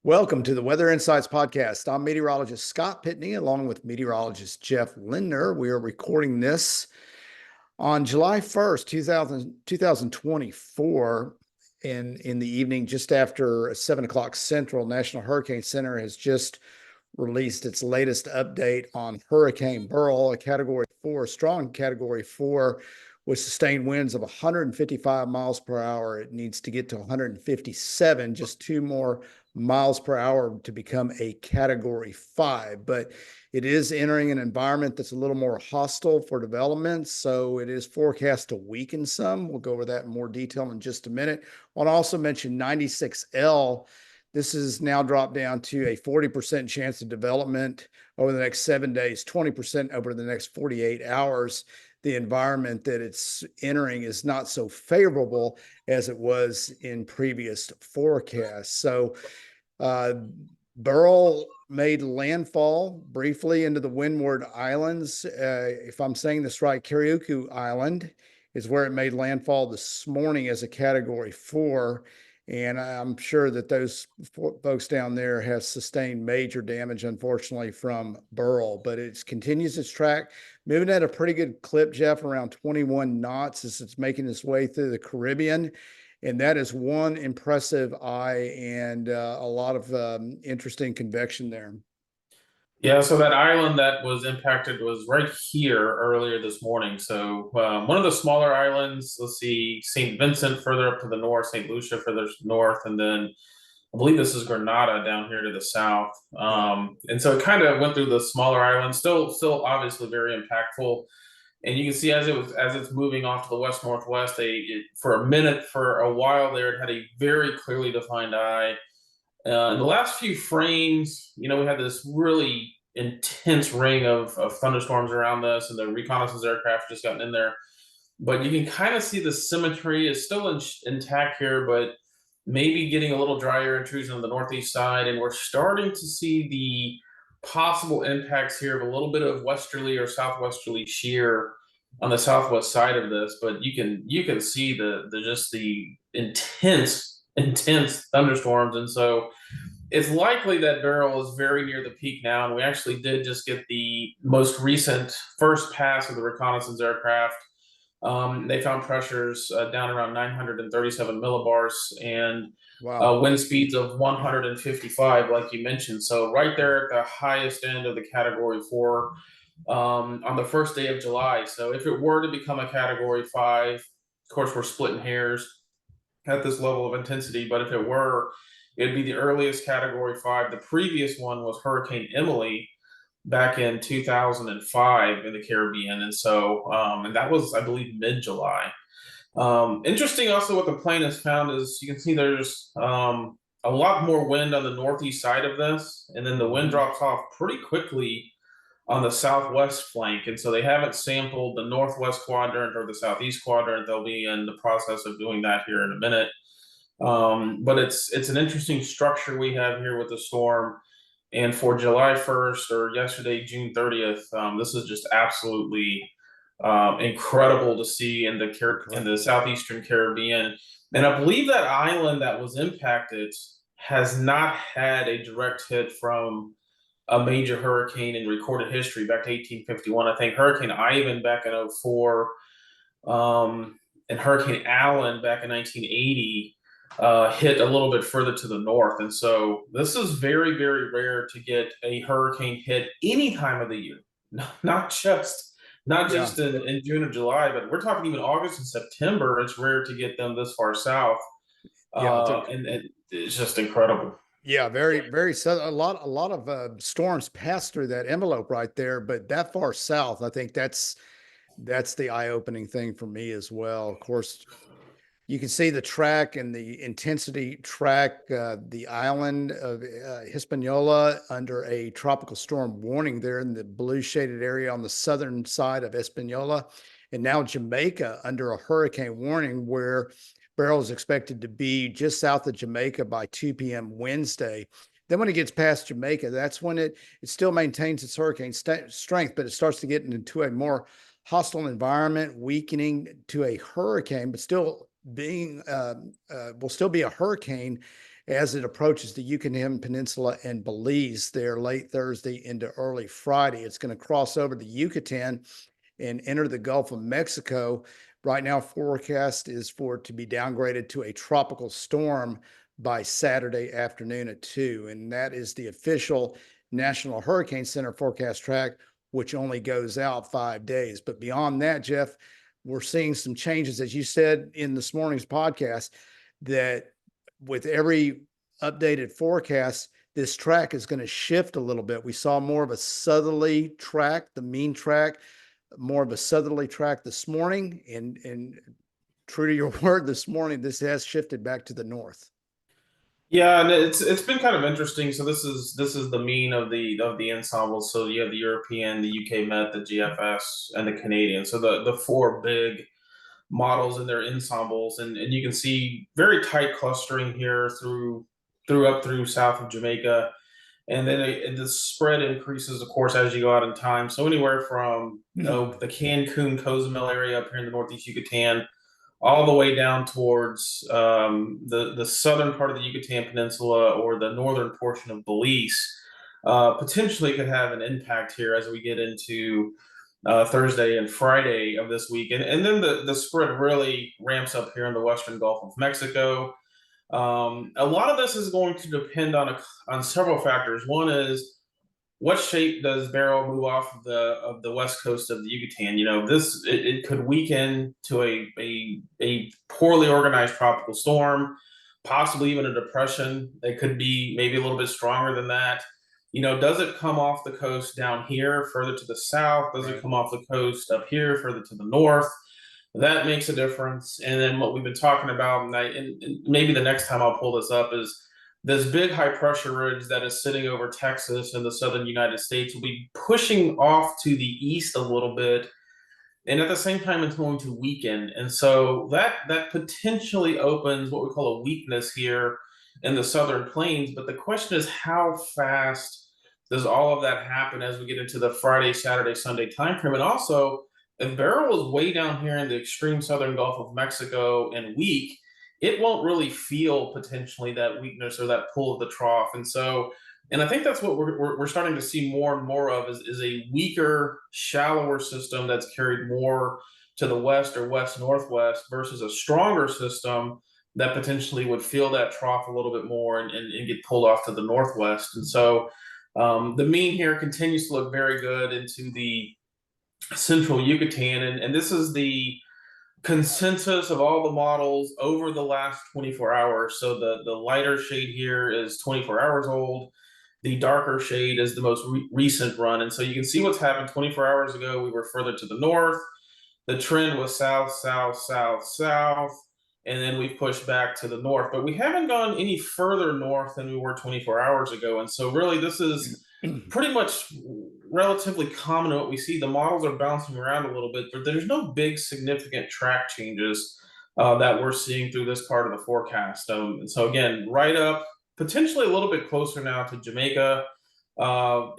Welcome to the Weather Insights Podcast. I'm meteorologist Scott Pitney, along with meteorologist Jeff Lindner. We are recording this on July 1st, 2024, in the evening, just after 7 o'clock Central. National Hurricane Center has just released its latest update on Hurricane Beryl, a Category 4, strong Category 4, with sustained winds of 155 miles per hour. It needs to get to 157, just two more miles per hour to become a Category 5. But it is entering an environment that's a little more hostile for development, so it is forecast to weaken some. We'll go over that in more detail in just a minute. I'll also mention 96L. This is now dropped down to a 40% chance of development over the next 7 days, 20% over the next 48 hours. The environment that it's entering is not so favorable as it was in previous forecasts. So Beryl made landfall briefly into the Windward Islands. If I'm saying this right, Carriacou Island is where it made landfall this morning as a Category 4. And I'm sure that those folks down there have sustained major damage, unfortunately, from Beryl. But it continues its track, moving at a pretty good clip, Jeff, around 21 knots as it's making its way through the Caribbean. And that is one impressive eye and a lot of interesting convection there. Yeah, so that island that was impacted was right here earlier this morning. So one of the smaller islands, let's see, St. Vincent further up to the north, St. Lucia further north, and then I believe this is Grenada down here to the south. And so it kind of went through the smaller islands, still obviously very impactful. And you can see as it's moving off to the west northwest, for a minute, for a while there, it had a very clearly defined eye. In the last few frames, we had this really intense ring of thunderstorms around us, and the reconnaissance aircraft just gotten in there. But you can kind of see the symmetry is still intact here, but maybe getting a little drier intrusion on the northeast side. And we're starting to see the possible impacts here of a little bit of westerly or southwesterly shear on the southwest side of this. But you can see the intense thunderstorms. And so it's likely that Beryl is very near the peak now. And we actually did just get the most recent first pass of the reconnaissance aircraft. They found pressures down around 937 millibars and wind speeds of 155, like you mentioned. So right there at the highest end of the Category 4 on the first day of July. So if it were to become a Category 5, of course, we're splitting hairs at this level of intensity, but if it were, it'd be the earliest Category 5. The previous one was Hurricane Emily back in 2005 in the Caribbean. And so, and that was, I believe, mid-July. Interesting also what the plane has found is you can see there's a lot more wind on the northeast side of this, and then the wind drops off pretty quickly on the southwest flank. And so they haven't sampled the northwest quadrant or the southeast quadrant. They'll be in the process of doing that here in a minute. But it's an interesting structure we have here with the storm. And for July 1st or yesterday, June 30th, this is just absolutely incredible to see in the southeastern Caribbean. And I believe that island that was impacted has not had a direct hit from a major hurricane in recorded history back to 1851. I think Hurricane Ivan back in 2004 and Hurricane Allen back in 1980 hit a little bit further to the north. And so this is very, very rare to get a hurricane hit any time of the year, not just in June or July, but we're talking even August and September. It's rare to get them this far south. And it's just incredible. Yeah, very, very. A lot of storms pass through that envelope right there, but that far south, I think that's the eye-opening thing for me as well. Of course, you can see the track and the intensity track the island of Hispaniola under a tropical storm warning there in the blue shaded area on the southern side of Hispaniola, and now Jamaica under a hurricane warning where Beryl is expected to be just south of Jamaica by 2 p.m. Wednesday. Then when it gets past Jamaica, that's when it still maintains its hurricane strength, but it starts to get into a more hostile environment, weakening to a hurricane, but still being will still be a hurricane as it approaches the Yucatan Peninsula and Belize there late Thursday into early Friday. It's going to cross over the Yucatan and enter the Gulf of Mexico. Right now, forecast is for it to be downgraded to a tropical storm by Saturday afternoon at 2. And that is the official National Hurricane Center forecast track, which only goes out 5 days. But beyond that, Jeff, we're seeing some changes, as you said in this morning's podcast, that with every updated forecast, this track is going to shift a little bit. We saw more of a southerly track, the mean track, more of a southerly track this morning. And true to your word, this morning, this has shifted back to the north. Yeah, and it's been kind of interesting. So this is the mean of the ensembles. So you have the European, the UK Met, the GFS, and the Canadian. So the four big models in their ensembles, and you can see very tight clustering here through up through south of Jamaica, and then the spread increases, of course, as you go out in time. So anywhere from the Cancun Cozumel area up here in the northeast Yucatan, all the way down towards the southern part of the Yucatan Peninsula or the northern portion of Belize, potentially could have an impact here as we get into Thursday and Friday of this week. And then the spread really ramps up here in the western Gulf of Mexico. A lot of this is going to depend on several factors. One is, what shape does Beryl move off of the west coast of the Yucatan? You know, it could weaken to a poorly organized tropical storm, possibly even a depression. It could be maybe a little bit stronger than that. You know, does it come off the coast down here further to the south? Does it come off the coast up here further to the north? That makes a difference. And then what we've been talking about, and maybe the next time I'll pull this up, is this big high pressure ridge that is sitting over Texas and the southern United States will be pushing off to the east a little bit. And at the same time, it's going to weaken. And so that potentially opens what we call a weakness here in the southern plains. But the question is, how fast does all of that happen as we get into the Friday, Saturday, Sunday timeframe? And also, if Beryl is way down here in the extreme southern Gulf of Mexico and weak, it won't really feel potentially that weakness or that pull of the trough. And so, and I think that's what we're starting to see more and more of is a weaker, shallower system that's carried more to the west or west northwest versus a stronger system that potentially would feel that trough a little bit more and get pulled off to the northwest. And so the mean here continues to look very good into the central Yucatan. And this is the consensus of all the models over the last 24 hours. So the lighter shade here is 24 hours old. The darker shade is the most recent run. And so you can see what's happened 24 hours ago. We were further to the north. The trend was south, south, south, south. And then we've pushed back to the north. But we haven't gone any further north than we were 24 hours ago. And so really this is pretty much relatively common what we see. The models are bouncing around a little bit, but there's no big significant track changes that we're seeing through this part of the forecast. And so again, right up, potentially a little bit closer now to Jamaica.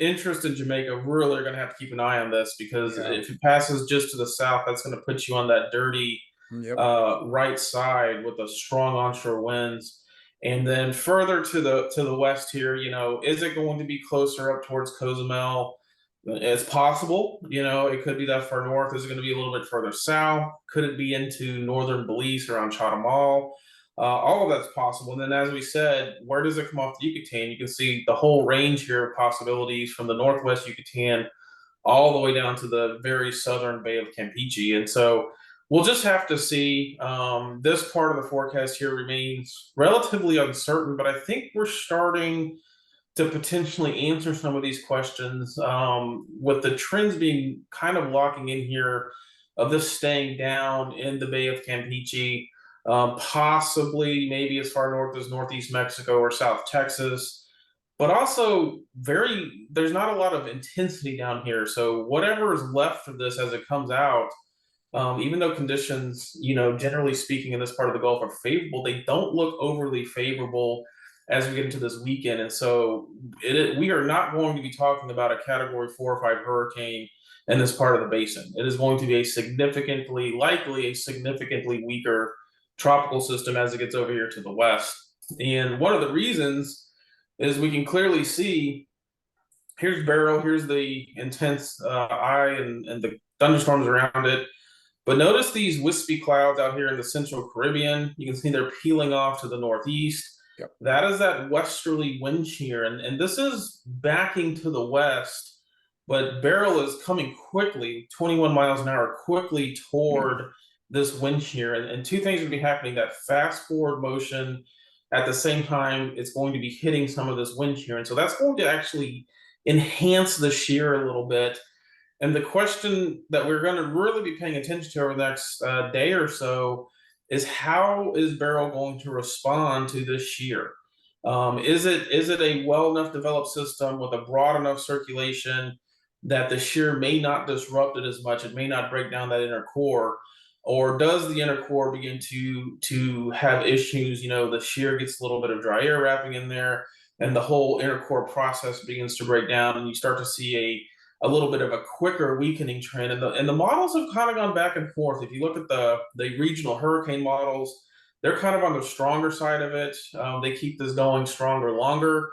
Interest in Jamaica, really are going to have to keep an eye on this, because if it passes just to the south, that's going to put you on that dirty right side with the strong onshore winds. And then further to the west here, you know, is it going to be closer up towards Cozumel? It's possible, you know, it could be that far north. Is it going to be a little bit further south? Could it be into northern Belize around Chatamal? All of that's possible. And then, as we said, where does it come off the Yucatan? You can see the whole range here of possibilities from the northwest Yucatan all the way down to the very southern Bay of Campeche. And so we'll just have to see. This part of the forecast here remains relatively uncertain, but I think we're starting to potentially answer some of these questions with the trends being kind of locking in here of this staying down in the Bay of Campeche, possibly maybe as far north as northeast Mexico or South Texas, but also there's not a lot of intensity down here. So whatever is left of this as it comes out, even though conditions, you know, generally speaking in this part of the Gulf are favorable, they don't look overly favorable as we get into this weekend. And so we are not going to be talking about a Category 4 or 5 hurricane in this part of the basin. It is going to be likely a significantly weaker tropical system as it gets over here to the west. And one of the reasons is we can clearly see here's Beryl, here's the intense eye and the thunderstorms around it. But notice these wispy clouds out here in the central Caribbean. You can see they're peeling off to the northeast. Yep. That is that westerly wind shear. And this is backing to the west, but Beryl is coming quickly, 21 miles an hour, quickly toward this wind shear. And two things would be happening, that fast forward motion. At the same time, it's going to be hitting some of this wind shear. And so that's going to actually enhance the shear a little bit. And the question that we're going to really be paying attention to over the next day or so is, how is Beryl going to respond to this shear? Is it a well enough developed system with a broad enough circulation that the shear may not disrupt it as much? It may not break down that inner core, or does the inner core begin to have issues? The shear gets a little bit of dry air wrapping in there, and the whole inner core process begins to break down, and you start to see a little bit of a quicker weakening trend. And the models have kind of gone back and forth. If you look at the regional hurricane models, they're kind of on the stronger side of it. They keep this going stronger, longer.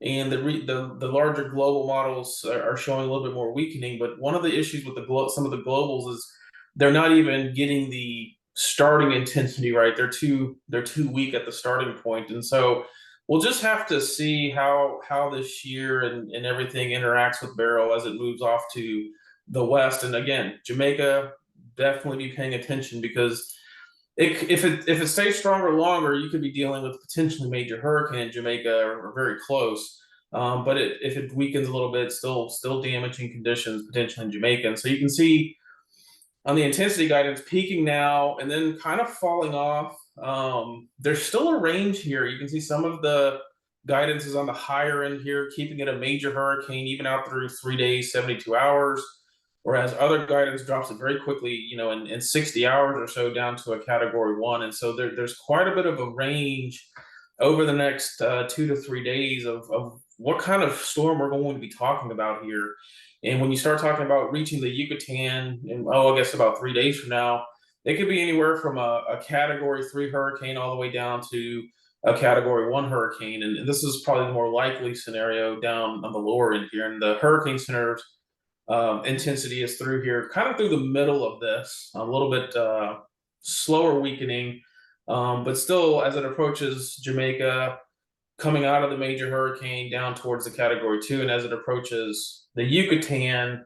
And the larger global models are showing a little bit more weakening. But one of the issues with some of the globals is they're not even getting the starting intensity right. They're too weak at the starting point. And so we'll just have to see how this shear and everything interacts with Beryl as it moves off to the west. And again, Jamaica, definitely be paying attention, because if it stays stronger longer, you could be dealing with potentially major hurricane in Jamaica, or very close. But if it weakens a little bit, still damaging conditions potentially in Jamaica. And so you can see on the intensity guidance peaking now and then kind of falling off. There's still a range here. You can see some of the guidance is on the higher end here, keeping it a major hurricane even out through 3 days, 72 hours, whereas other guidance drops it very quickly, in 60 hours or so down to a category 1. And so there's quite a bit of a range over the next 2 to 3 days of what kind of storm we're going to be talking about here. And when you start talking about reaching the Yucatan, and I guess about 3 days from now, it could be anywhere from a category 3 hurricane all the way down to a category 1 hurricane. And this is probably the more likely scenario down on the lower end here. And the hurricane center's intensity is through here, kind of through the middle of this, a little bit slower weakening, but still as it approaches Jamaica, coming out of the major hurricane down towards the category 2, and as it approaches the Yucatan,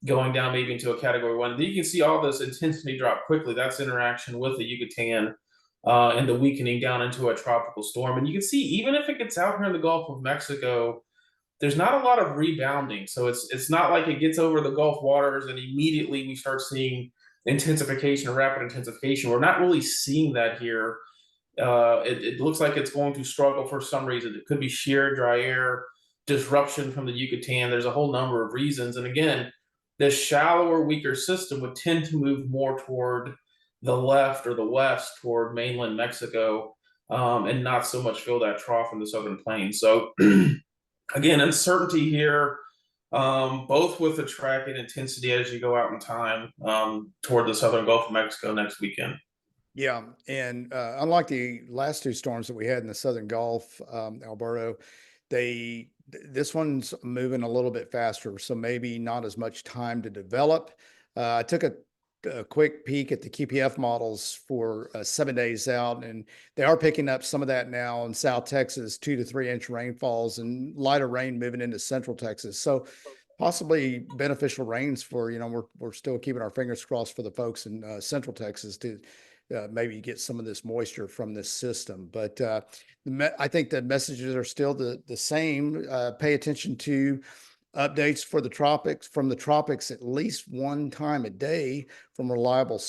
going down maybe into a category 1. And you can see all this intensity drop quickly. That's interaction with the Yucatan and the weakening down into a tropical storm. And you can see, even if it gets out here in the Gulf of Mexico, there's not a lot of rebounding. So it's not like it gets over the Gulf waters and immediately we start seeing intensification or rapid intensification. We're not really seeing that here. It looks like it's going to struggle for some reason. It could be shear, dry air, disruption from the Yucatan. There's a whole number of reasons. And again, this shallower, weaker system would tend to move more toward the left or the west toward mainland Mexico, and not so much fill that trough in the southern plains. So again, uncertainty here, both with the track and intensity as you go out in time toward the southern Gulf of Mexico next weekend. Yeah, and unlike the last 2 storms that we had in the southern Gulf, Alberto, this one's moving a little bit faster, so maybe not as much time to develop. I took a quick peek at the QPF models for 7 days out, and they are picking up some of that now in South Texas, 2 to 3 inch rainfalls and lighter rain moving into Central Texas. So possibly beneficial rains for, we're still keeping our fingers crossed for the folks in Central Texas to maybe get some of this moisture from this system. But I think the messages are still the same. Pay attention to updates for the tropics, from the tropics at least one time a day from reliable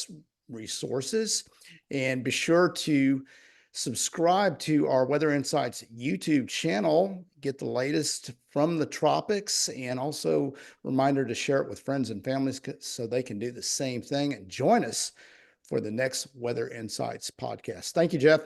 resources. And be sure to subscribe to our Weather Insights YouTube channel, get the latest from the tropics, and also reminder to share it with friends and families so they can do the same thing, and join us for the next Weather Insights podcast. Thank you, Jeff.